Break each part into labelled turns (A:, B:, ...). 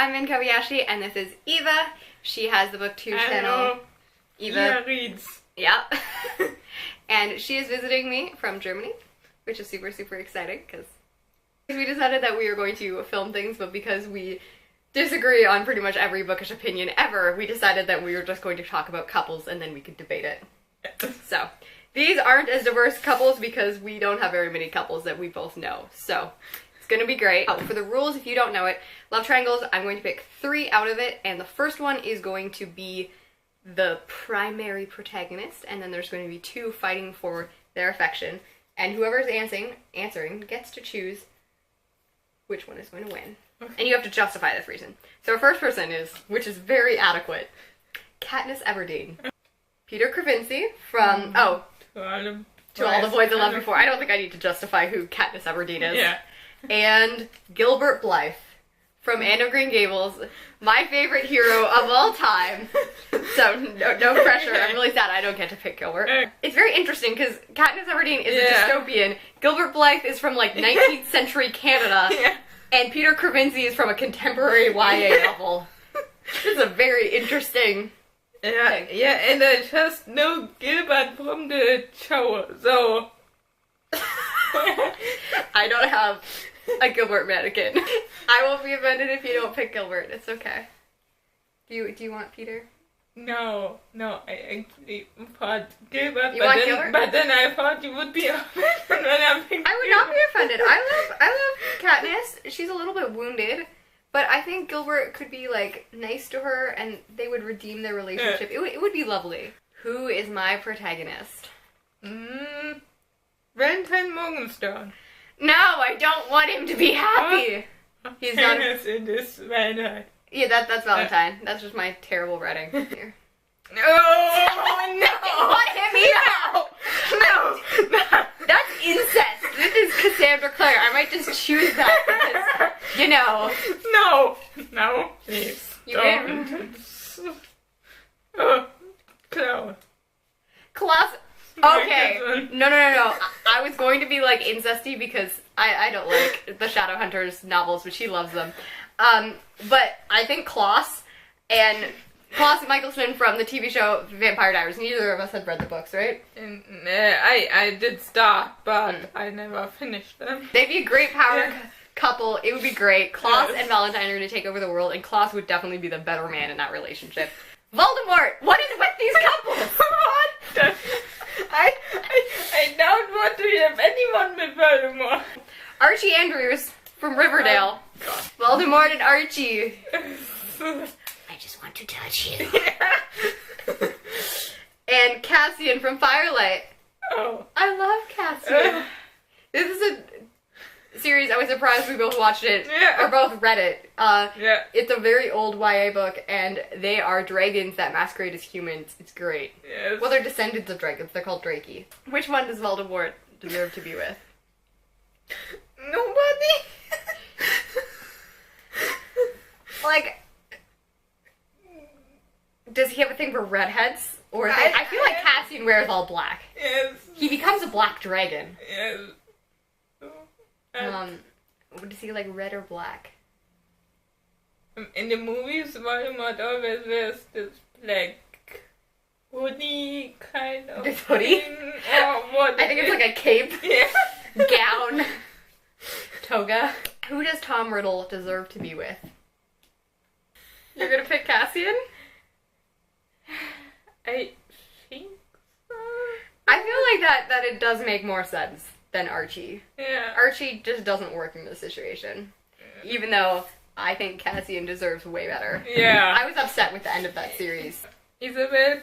A: I'm Min Kobayashi, and this is Eva. She has the booktube channel.
B: EvaReads.
A: Yep. And she is visiting me from Germany, which is super, super exciting, because we decided that we were going to film things, but because we disagree on pretty much every bookish opinion ever, we decided that we were just going to talk about couples, and then we could debate it. So, these aren't as diverse couples because we don't have very many couples that we both know, so it's gonna be great. For the rules, if you don't know it, love triangles, I'm going to pick 3 out of it, and the first one is going to be the primary protagonist, and then there's going to be 2 fighting for their affection, and whoever's answering gets to choose which one is going to win. And you have to justify this reason. So our first person is, which is very adequate, Katniss Everdeen. Peter Kravinsky from, To All the Boys I Loved Before. I don't think I need to justify who Katniss Everdeen is.
B: Yeah.
A: And Gilbert Blythe from Anne of Green Gables, my favorite hero of all time. So, no pressure. I'm really sad I don't get to pick Gilbert. It's very interesting because Katniss Everdeen is a dystopian. Gilbert Blythe is from, like, 19th century Canada. And Peter Kravinsky is from a contemporary YA novel. It's a very interesting thing.
B: And I just know Gilbert from the show, so...
A: I don't have a Gilbert mannequin. I won't be offended if you don't pick Gilbert. It's okay. Do you want Peter?
B: No, I actually thought Gilbert,
A: Gilbert?
B: But then I thought you would be offended when I picked
A: I would not be offended. I love Katniss. She's a little bit wounded, but I think Gilbert could be, like, nice to her and they would redeem their relationship. It would be lovely. Who is my protagonist?
B: Valentine Morgenstern.
A: No, I don't want him to be happy. He's not.
B: In this Valentine.
A: Yeah, that's Valentine. That's just my terrible writing. Here.
B: No, no!
A: What him either? No! That's incest. This is Cassandra Clare. I might just choose that because, you know.
B: No, please.
A: You didn't. Klaus. Okay. No. I was going to be, like, incesty because I don't like the Shadowhunters novels, but she loves them. But I think Klaus and Michelson from the TV show Vampire Diaries. Neither of us have read the books, right?
B: I did start, but I never finished them.
A: They'd be a great power couple. It would be great. Klaus and Valentine are going to take over the world, and Klaus would definitely be the better man in that relationship. Voldemort! What is with these couples?
B: What? I don't want to have anyone with Voldemort.
A: Archie Andrews from Riverdale. Voldemort and Archie. I just want to touch you. And Cassian from Firelight.
B: Oh.
A: I love Cassian. This is a series, I was surprised we both watched it, or both read it. It's a very old YA book, and they are dragons that masquerade as humans. It's great.
B: Yes.
A: Well, they're descendants of dragons. They're called Drakey. Which one does Voldemort deserve to be with?
B: Nobody.
A: Like, does he have a thing for redheads? Or I feel like Cassian wears all black.
B: Yes.
A: He becomes a black dragon.
B: Yes.
A: Does he like red or black?
B: In the movies, Voldemort always wears this black hoodie kind of
A: This hoodie?
B: thing, or what?
A: I think it's like a cape,
B: Yeah.
A: gown, toga. Who does Tom Riddle deserve to be with? You're gonna pick Cassian?
B: I think so.
A: I feel like that it does make more sense than Archie.
B: Yeah.
A: Archie just doesn't work in this situation. Even though I think Cassian deserves way better.
B: Yeah.
A: I was upset with the end of that series.
B: Isabel.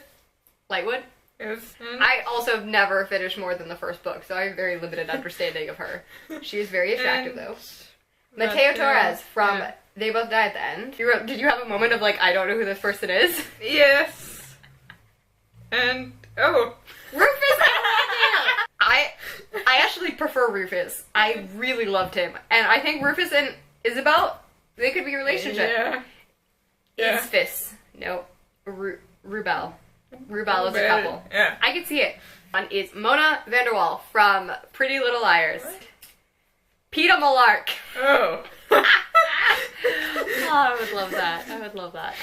A: Lightwood?
B: Yes.
A: I also have never finished more than the first book, so I have very limited understanding of her. She is very attractive, though. Mateo Torres from They Both Die at the End. Did you have a moment of, like, I don't know who this person is?
B: Yes. And
A: Rufus! I actually prefer Rufus. I really loved him. And I think Rufus and Isabel, they could be a relationship.
B: Yeah.
A: Isfis. No. Rubel. Rubel is a couple.
B: Yeah.
A: I could see it. One is Mona Vanderwall from Pretty Little Liars.
B: What?
A: Peeta Mellark.
B: Oh.
A: I would love that. I would love that.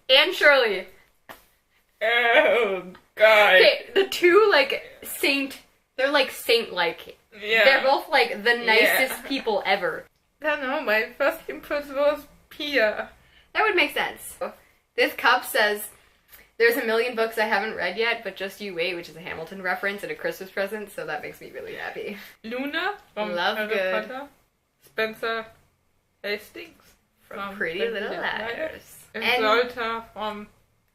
A: And Shirley.
B: Oh, God.
A: Okay, the two, like, they're, like, saint-like.
B: Yeah.
A: They're both, like, the nicest people ever.
B: I don't know, my first impulse was Pia.
A: That would make sense. This cup says, there's a million books I haven't read yet, but just you wait, which is a Hamilton reference and a Christmas present, so that makes me really happy.
B: Luna from
A: Love
B: Harry
A: good.
B: Potter. Spencer Hastings
A: From Pretty Little Liars.
B: And
A: And
B: Zolta from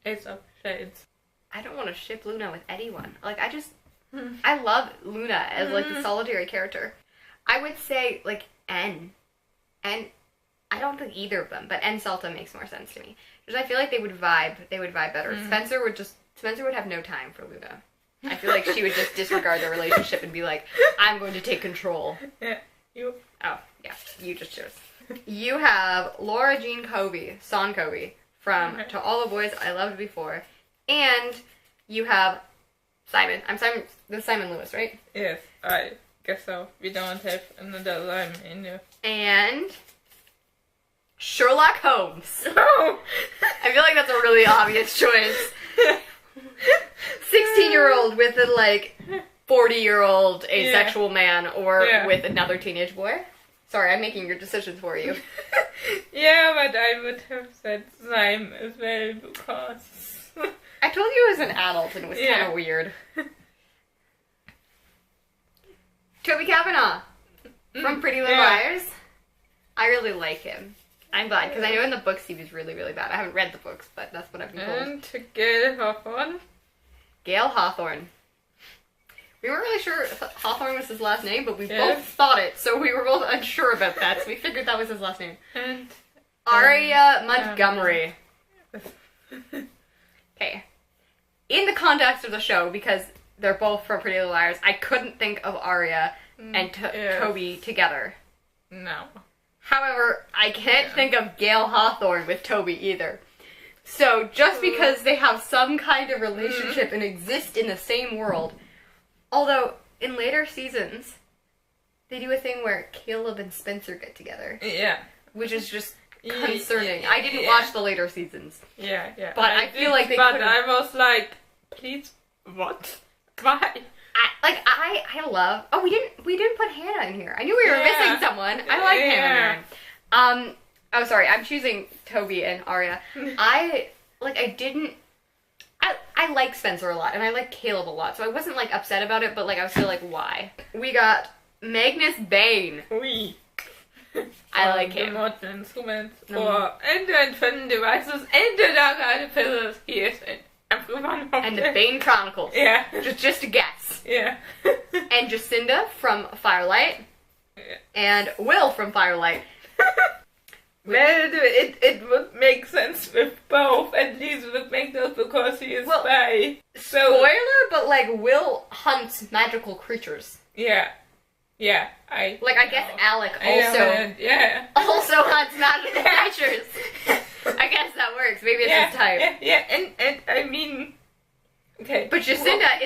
B: Ace of Shades.
A: I don't want to ship Luna with anyone. Like, I love Luna as, like, the solitary character. I would say, like, N. And I don't think either of them, but N Salta makes more sense to me. Because I feel like they would vibe better. Spencer would have no time for Luna. I feel like she would just disregard their relationship and be like, I'm going to take control.
B: Yeah, you.
A: Oh, yeah, you just chose. You have Laura Jean Covey, Son Covey, from To All the Boys I Loved Before. And you have Simon. This is Simon Lewis, right?
B: Yes, I guess so. We don't have another line in there.
A: And Sherlock Holmes.
B: Oh!
A: I feel like that's a really obvious choice. 16-year-old with a, like, 40-year-old asexual man, or with another teenage boy. Sorry, I'm making your decisions for you.
B: Yeah, but I would have said Simon as well, because...
A: I told you it was an adult and it was kind of weird. Toby Kavanaugh from Pretty Little Liars. I really like him. I'm glad, because I know in the books he was really, really bad. I haven't read the books, but that's what I've been told.
B: And to Gail Hawthorne.
A: Gail Hawthorne. We weren't really sure if Hawthorne was his last name, but we both thought it, so we were both unsure about that, so we figured that was his last name.
B: And
A: Aria Montgomery. Okay. In the context of the show, because they're both from Pretty Little Liars, I couldn't think of Aria and Toby together.
B: No.
A: However, I can't think of Gail Hawthorne with Toby either. So, just because they have some kind of relationship and exist in the same world, although in later seasons, they do a thing where Caleb and Spencer get together.
B: Yeah.
A: Which is just concerning. I didn't watch the later seasons.
B: Yeah.
A: But I feel like they
B: But I was like, please, what? Why?
A: I love. Oh, we didn't put Hannah in here. I knew we were missing someone. I like Hannah. Oh, sorry. I'm choosing Toby and Aria. I like Spencer a lot, and I like Caleb a lot, so I wasn't like upset about it, but like I was still like, why? We got Magnus Bane.
B: Oui.
A: I like him.
B: Instruments for Enden devices and the dark pillars. Yes,
A: and the Bane Chronicles.
B: Yeah.
A: Just a guess.
B: Yeah.
A: And Jacinda from Firelight.
B: Yeah.
A: And Will from Firelight.
B: Well, it would make sense with both, at least with Magnus, because he is bi. So,
A: spoiler, but like Will hunts magical creatures.
B: Yeah. Yeah,
A: I guess Alec also hunts magical creatures. I guess that works. Maybe it's his type.
B: Yeah, and I mean, okay.
A: But Jacinda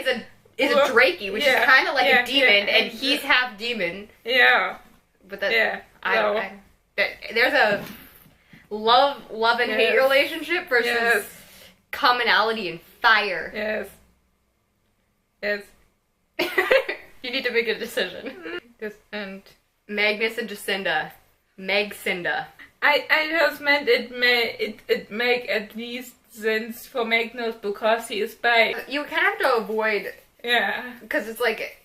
A: is a Drakey, which is kind of like a demon, and he's half demon.
B: Yeah.
A: But that there's a love and hate relationship versus commonality and fire.
B: Yes.
A: You need to make a decision.
B: And
A: Magnus and Jacinda. Megcinda.
B: I just meant it make at least sense for Magnus because he is bi.
A: You kind of have to avoid.
B: Yeah.
A: Because it's like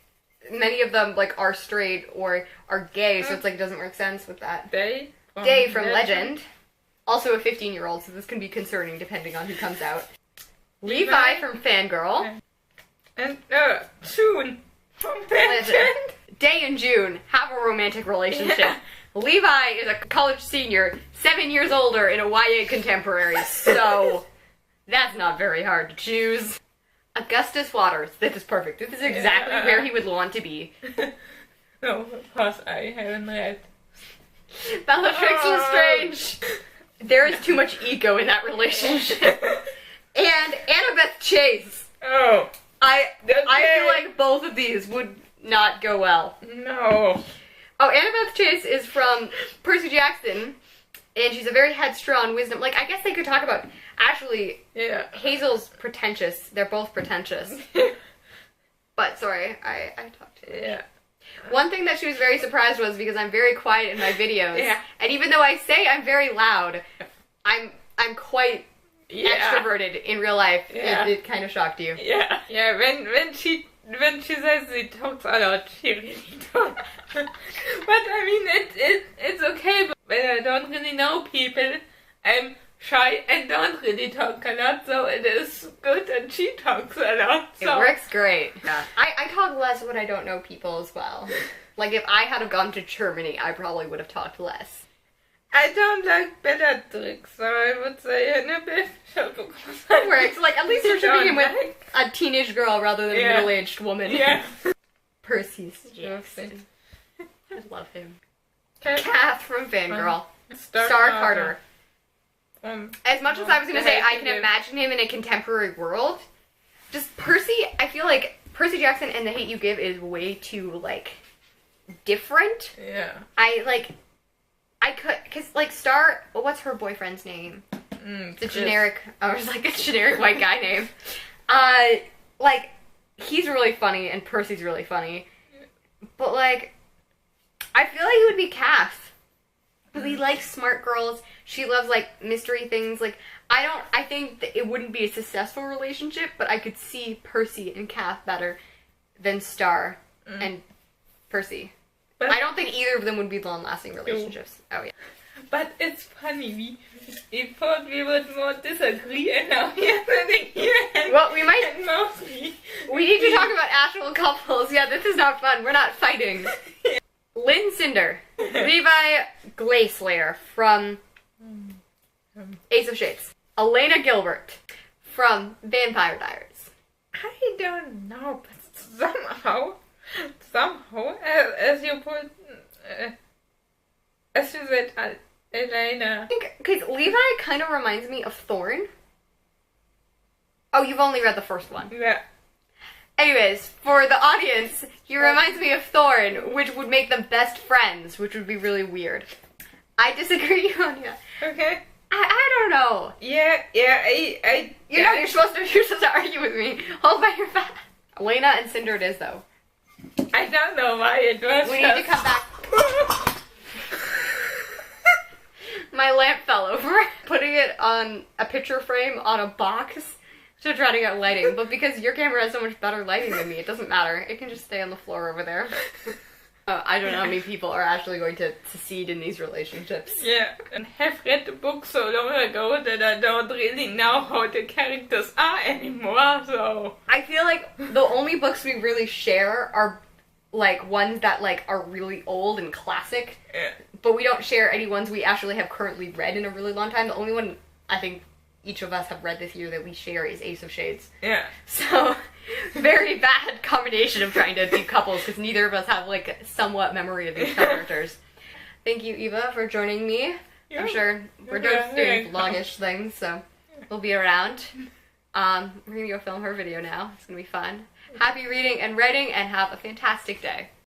A: many of them like are straight or are gay, so it's like it doesn't make sense with that.
B: Day
A: from Legend. Also a 15-year-old, so this can be concerning depending on who comes out. Levi from Fangirl.
B: And June from Legend.
A: Day and June have a romantic relationship. Levi is a college senior, 7 years older in a YA contemporary, so that's not very hard to choose. Augustus Waters. This is perfect. This is exactly where he would want to be.
B: No, of course I haven't read.
A: Bellatrix Lestrange. There is too much ego in that relationship. And Annabeth Chase.
B: Oh.
A: I feel like both of these would not go well.
B: No.
A: Oh, Annabeth Chase is from Percy Jackson, And she's a very headstrong wisdom. Like, I guess they could talk about, actually, Hazel's pretentious. They're both pretentious. But, sorry, I talked too much.
B: Yeah.
A: One thing that she was very surprised was because I'm very quiet in my videos.
B: Yeah.
A: And even though I say I'm very loud, I'm quite extroverted in real life.
B: Yeah.
A: It kind of shocked you.
B: Yeah. Yeah, when she says she talks a lot, she really talks. But I mean, it's okay. But when I don't really know people, I'm shy and don't really talk a lot. So it is good that she talks a lot. So.
A: It works great. Yeah. I talk less when I don't know people as well. Like if I had have gone to Germany, I probably would have talked less.
B: I don't like Bellatrix, so I would say in a bit.
A: It works. Like, at least you're speaking with a teenage girl rather than a middle-aged woman.
B: Yeah.
A: Percy Jackson. I love him.
B: Okay.
A: Kath from Fangirl.
B: Star
A: Carter. As much as I was going to say I can imagine him in a contemporary world, just Percy, I feel like Percy Jackson and The Hate U Give is way too, like, different.
B: Yeah.
A: I could, because, like, Star, what's her boyfriend's name? The generic, I was like, a generic white guy name. Like, he's really funny, and Percy's really funny. But, like, I feel like it would be Cass. Because he likes smart girls, she loves, like, mystery things. Like, I think that it wouldn't be a successful relationship, but I could see Percy and Cass better than Star and Percy. But I don't think either of them would be long-lasting relationships. Oh, yeah.
B: But it's funny, we thought we would more disagree, and now we're sitting here and,
A: well, we might,
B: and mostly...
A: We need to talk about actual couples. Yeah, this is not fun. We're not fighting. Lynn Cinder. Levi Glayslayer from Ace of Shades. Elena Gilbert from Vampire Diaries.
B: I don't know, but somehow, as you put, as you said, Elena.
A: I think, because Levi kind of reminds me of Thorn. Oh, you've only read the first one.
B: Yeah.
A: Anyways, for the audience, he reminds me of Thorn, which would make them best friends, which would be really weird. I disagree, Anya.
B: Okay.
A: I don't know.
B: Yeah,
A: You know, you're supposed to argue with me. Hold by your fat. Elena and Cinder it is, though.
B: I don't know why it was.
A: We need to come back. My lamp fell over. Putting it on a picture frame on a box to try to get lighting. But because your camera has so much better lighting than me, it doesn't matter. It can just stay on the floor over there. I don't know how many people are actually going to succeed in these relationships.
B: Yeah, and have read the book so long ago that I don't really know how the characters are anymore, so...
A: I feel like the only books we really share are, like, ones that, like, are really old and classic.
B: Yeah.
A: But we don't share any ones we actually have currently read in a really long time. The only one I think each of us have read this year that we share is Ace of Shades.
B: Yeah.
A: So, very bad combination of trying to do couples because neither of us have, like, somewhat memory of these characters. Thank you, Eva, for joining me. Yeah. I'm sure we're just doing vlog-ish things, so we'll be around. We're gonna go film her video now. It's gonna be fun. Happy reading and writing, and have a fantastic day.